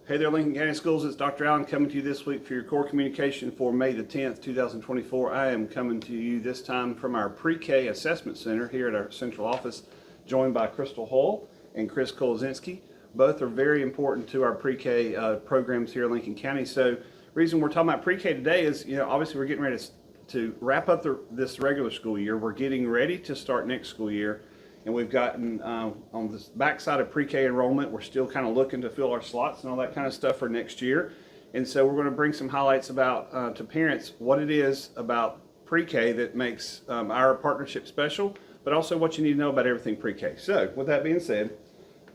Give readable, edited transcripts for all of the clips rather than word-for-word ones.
Hey there, Lincoln County Schools. It's Dr. Allen coming to you this week for your core communication for May the 10th, 2024. I am coming to you this time from our PreK Assessment Center here at our central office, joined by Chrystal Hoyle and Chris Kolasinski. Both are very important to our PreK programs here in Lincoln County. So the reason we're talking about PreK today is, obviously we're getting ready to wrap up this regular school year. We're getting ready to start next school year. And we've gotten on this backside of PreK enrollment, we're still kind of looking to fill our slots and all that kind of stuff for next year. And so we're going to bring some highlights about to parents what it is about PreK that makes our partnership special, but also what you need to know about everything PreK. So with that being said,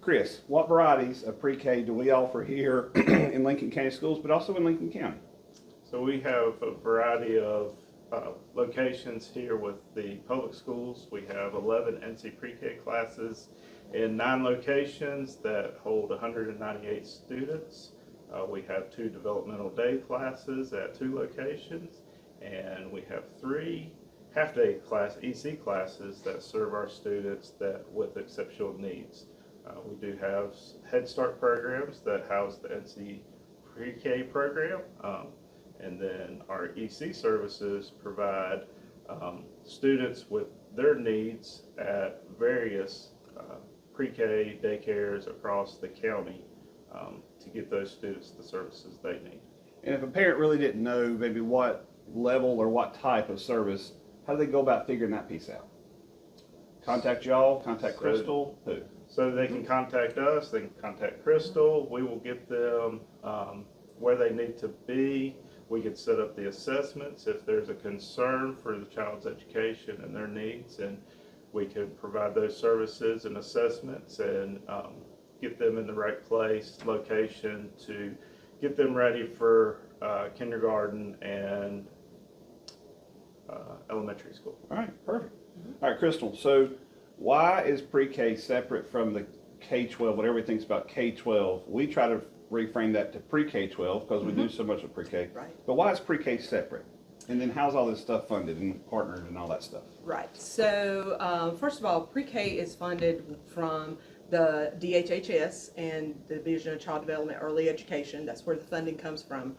Chris, what varieties of PreK do we offer here in Lincoln County Schools, but also in Lincoln County? So we have a variety of locations here with the public schools. We have 11 NC PreK classes in 9 locations that hold 198 students. We have 2 developmental day classes at 2 locations, and we have 3 half-day class EC classes that serve our students with exceptional needs. We do have Head Start programs that house the NC PreK program. And then our EC services provide students with their needs at various PreK daycares across the county to get those students the services they need. And if a parent really didn't know maybe what level or what type of service, how do they go about figuring that piece out? Contact y'all, contact Chrystal, who? So they can contact us, they can contact Chrystal. We will get them where they need to be. We could set up the assessments if there's a concern for the child's education and their needs, and we could provide those services and assessments and get them in the right place, location to get them ready for kindergarten and elementary school. All right, perfect. All right, Chrystal, so why is PreK separate from the K-12, what everybody thinks about K-12? We try to reframe that to pre-K-12 because we do so much with PreK. Right. But why is PreK separate? And then how's all this stuff funded and partnered and all that stuff? Right. So first of all, PreK is funded from the DHHS and the Division of Child Development Early Education. That's where the funding comes from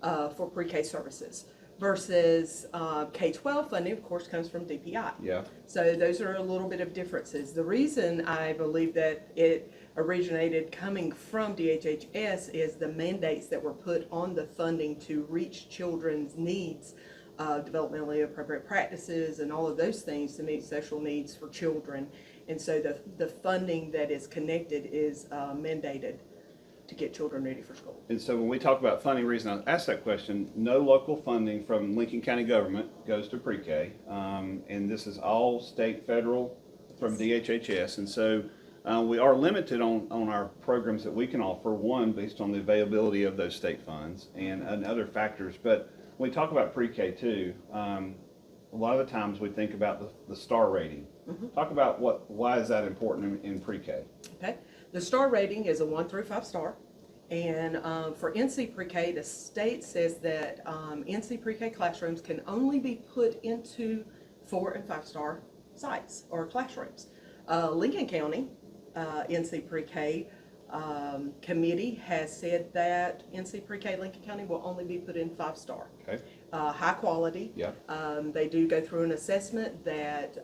for PreK services. Versus K-12 funding, of course, comes from DPI. Yeah. So those are a little bit of differences. The reason I believe that it originated coming from DHHS is the mandates that were put on the funding to reach children's needs, developmentally appropriate practices and all of those things to meet social needs for children. And so the funding that is connected is mandated to get children ready for school. And so when we talk about funding, the reason I asked that question, no local funding from Lincoln County government goes to PreK, and this is all state, federal from DHHS. And so we are limited on our programs that we can offer, one, based on the availability of those state funds and other factors. But when we talk about PreK too, a lot of the times we think about the star rating. Talk about why is that important in PreK? Okay. The star rating is a 1 through 5 star, and for NC PreK, the state says that NC PreK classrooms can only be put into 4 and 5 star sites or classrooms. Lincoln County NC PreK committee has said that NC PreK Lincoln County will only be put in 5 star. Okay. High quality. Yeah. They do go through an assessment that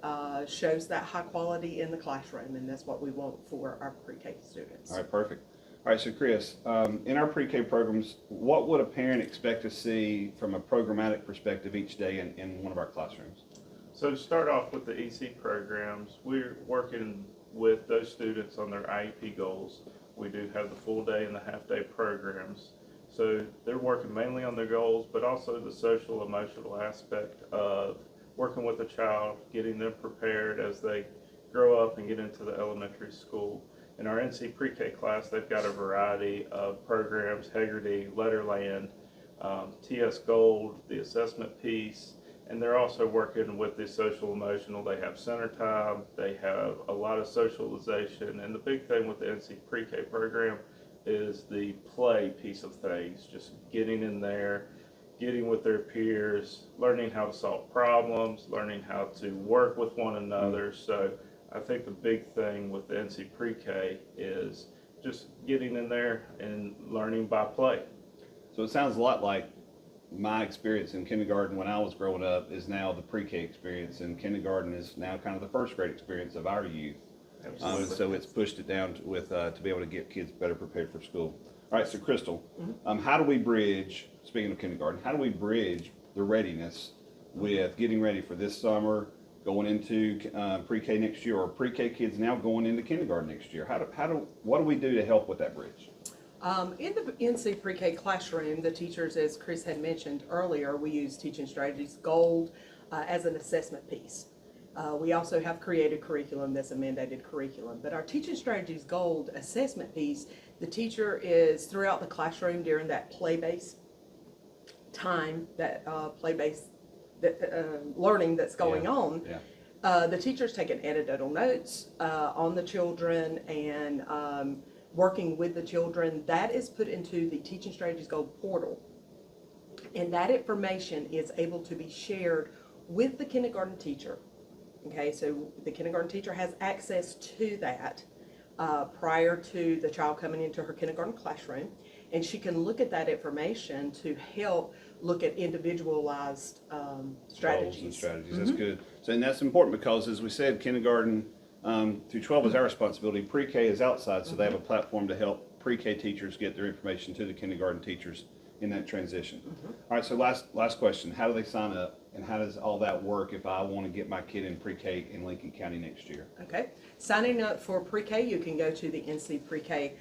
shows that high quality in the classroom, and that's what we want for our PreK students. All right, perfect. All right, so Chris, in our PreK programs, what would a parent expect to see from a programmatic perspective each day in one of our classrooms? So to start off with the EC programs, we're working with those students on their IEP goals. We do have the full day and the half day programs. So they're working mainly on their goals, but also the social emotional aspect of working with a child, getting them prepared as they grow up and get into the elementary school. In our NC PreK class, they've got a variety of programs, Haggerty, Letterland, TS Gold, the assessment piece, and they're also working with the social emotional. They have center time, they have a lot of socialization, and the big thing with the NC PreK program is the play piece of things, just getting in there, getting with their peers, learning how to solve problems, learning how to work with one another. So I think the big thing with the NC PreK is just getting in there and learning by play. So it sounds a lot like my experience in kindergarten when I was growing up is now the pre-K experience, and kindergarten is now kind of the first grade experience of our youth. And so it's pushed it down to be able to get kids better prepared for school. All right, so Chrystal, how do we bridge, speaking of kindergarten, how do we bridge the readiness with getting ready for this summer, going into pre-K next year, or pre-K kids now going into kindergarten next year? What do we do to help with that bridge? In the NC Pre-K classroom, the teachers, as Chris had mentioned earlier, we use Teaching Strategies Gold as an assessment piece. We also have created curriculum that's a mandated curriculum. But our Teaching Strategies Gold assessment piece, the teacher is throughout the classroom during that play-based time, that play-based learning that's going on. Yeah. The teacher's taking anecdotal notes on the children and working with the children. That is put into the Teaching Strategies Gold portal. And that information is able to be shared with the kindergarten teacher. Okay, so the kindergarten teacher has access to that prior to the child coming into her kindergarten classroom. And she can look at that information to help look at individualized strategies. Goals and strategies, that's good. So, and that's important because, as we said, kindergarten through 12 is our responsibility. Pre-K is outside, so they have a platform to help pre-K teachers get their information to the kindergarten teachers in that transition. All right, so last question. How do they sign up, and how does all that work if I want to get my kid in pre-K in Lincoln County next year? Okay, signing up for pre-K, you can go to the NC Pre-K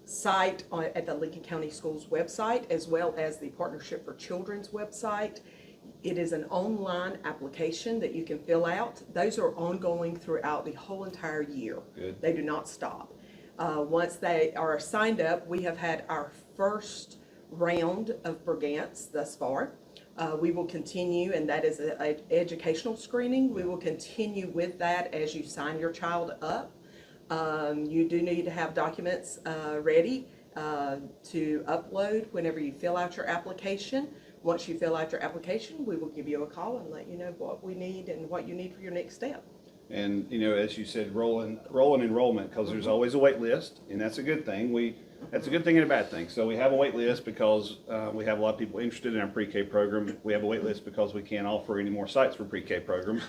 site at the Lincoln County Schools website, as well as the Partnership for Children's website. It is an online application that you can fill out. Those are ongoing throughout the whole entire year. Good. They do not stop. Once they are signed up, we have had our first round of brigance thus far. We will continue, and that is an educational screening. We will continue with that as you sign your child up. You do need to have documents ready to upload whenever you fill out your application. Once you fill out your application, we will give you a call and let you know what we need and what you need for your next step. And, you know, as you said, rolling enrollment, because there's always a wait list, and that's a good thing. That's a good thing and a bad thing. So we have a wait list because we have a lot of people interested in our pre-K program. We have a wait list because we can't offer any more sites for pre-K programs.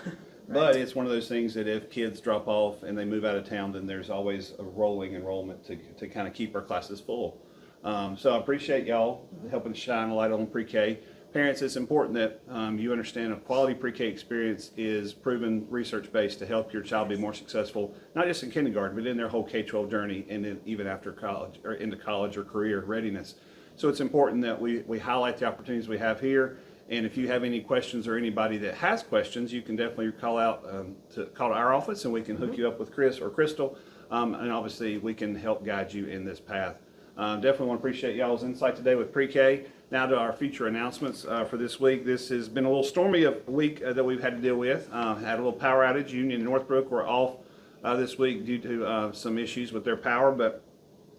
But it's one of those things that if kids drop off and they move out of town, then there's always a rolling enrollment to kind of keep our classes full. So I appreciate y'all helping shine a light on pre-K. Parents, it's important that you understand a quality pre-K experience is proven research-based to help your child be more successful, not just in kindergarten, but in their whole K-12 journey, and then even after college or into college or career readiness. So it's important that we highlight the opportunities we have here. And if you have any questions or anybody that has questions, you can definitely call to our office, and we can hook you up with Chris or Chrystal. And obviously, we can help guide you in this path. Definitely want to appreciate y'all's insight today with pre-K. Now to our future announcements for this week. This has been a little stormy week that we've had to deal with. Had a little power outage. Union and Northbrook were off this week due to some issues with their power, but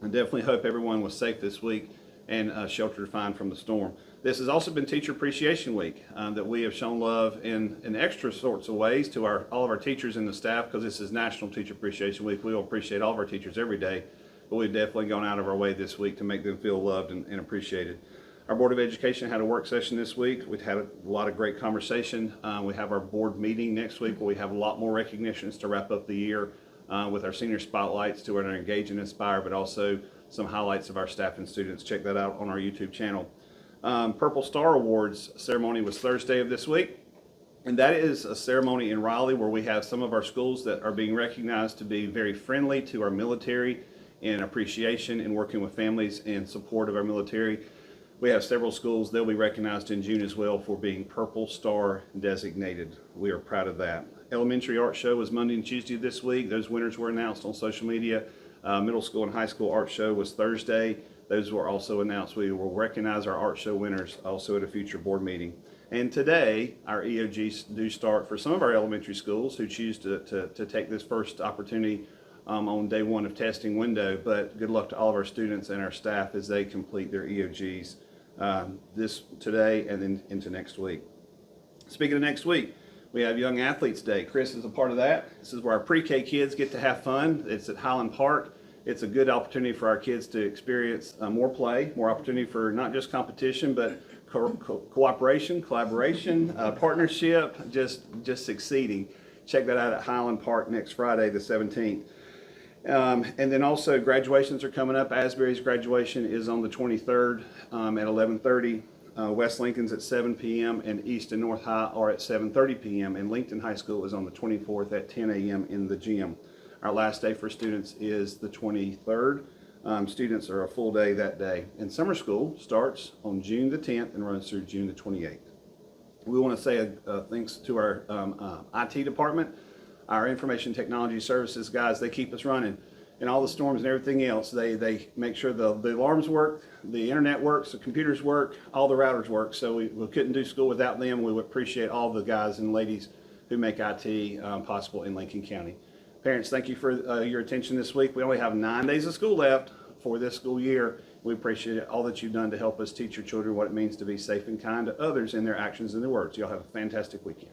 I definitely hope everyone was safe this week and sheltered fine from the storm. This has also been Teacher Appreciation Week that we have shown love in extra sorts of ways to all of our teachers and the staff, because this is National Teacher Appreciation Week. We will appreciate all of our teachers every day, but we've definitely gone out of our way this week to make them feel loved and appreciated. Our Board of Education had a work session this week. We've had a lot of great conversation. We have our board meeting next week where we have a lot more recognitions to wrap up the year with our senior spotlights to engage and inspire, but also some highlights of our staff and students. Check that out on our YouTube channel. Purple Star Awards ceremony was Thursday of this week. And that is a ceremony in Raleigh where we have some of our schools that are being recognized to be very friendly to our military in appreciation and working with families in support of our military. We have several schools. They'll be recognized in June as well for being Purple Star designated. We are proud of that. Elementary art show was Monday and Tuesday this week. Those winners were announced on social media. Middle school and high school art show was Thursday. Those were also announced. We will recognize our art show winners also at a future board meeting. And today, our EOGs do start for some of our elementary schools who choose to take this first opportunity on day one of testing window. But good luck to all of our students and our staff as they complete their EOGs today and then into next week. Speaking of next week, we have Young Athletes Day. Chris is a part of that. This is where our pre-K kids get to have fun. It's at Highland Park. It's a good opportunity for our kids to experience more play, more opportunity for not just competition, but cooperation, collaboration, partnership, just succeeding. Check that out at Highland Park next Friday, the 17th. And then also graduations are coming up. Asbury's graduation is on the 23rd at 11:30. West Lincoln's at 7 p.m. and East and North High are at 7:30 p.m. and Lincoln High School is on the 24th at 10 a.m. in the gym. Our last day for students is the 23rd. Students are a full day that day. And summer school starts on June the 10th and runs through June the 28th. We want to say thanks to our IT department, our information technology services guys. They keep us running. And all the storms and everything else, they make sure the alarms work, the internet works, the computers work, all the routers work. So we couldn't do school without them. We would appreciate all the guys and ladies who make IT possible in Lincoln County. Parents, thank you for your attention this week. We only have 9 days of school left for this school year. We appreciate all that you've done to help us teach your children what it means to be safe and kind to others in their actions and their words. Y'all have a fantastic weekend.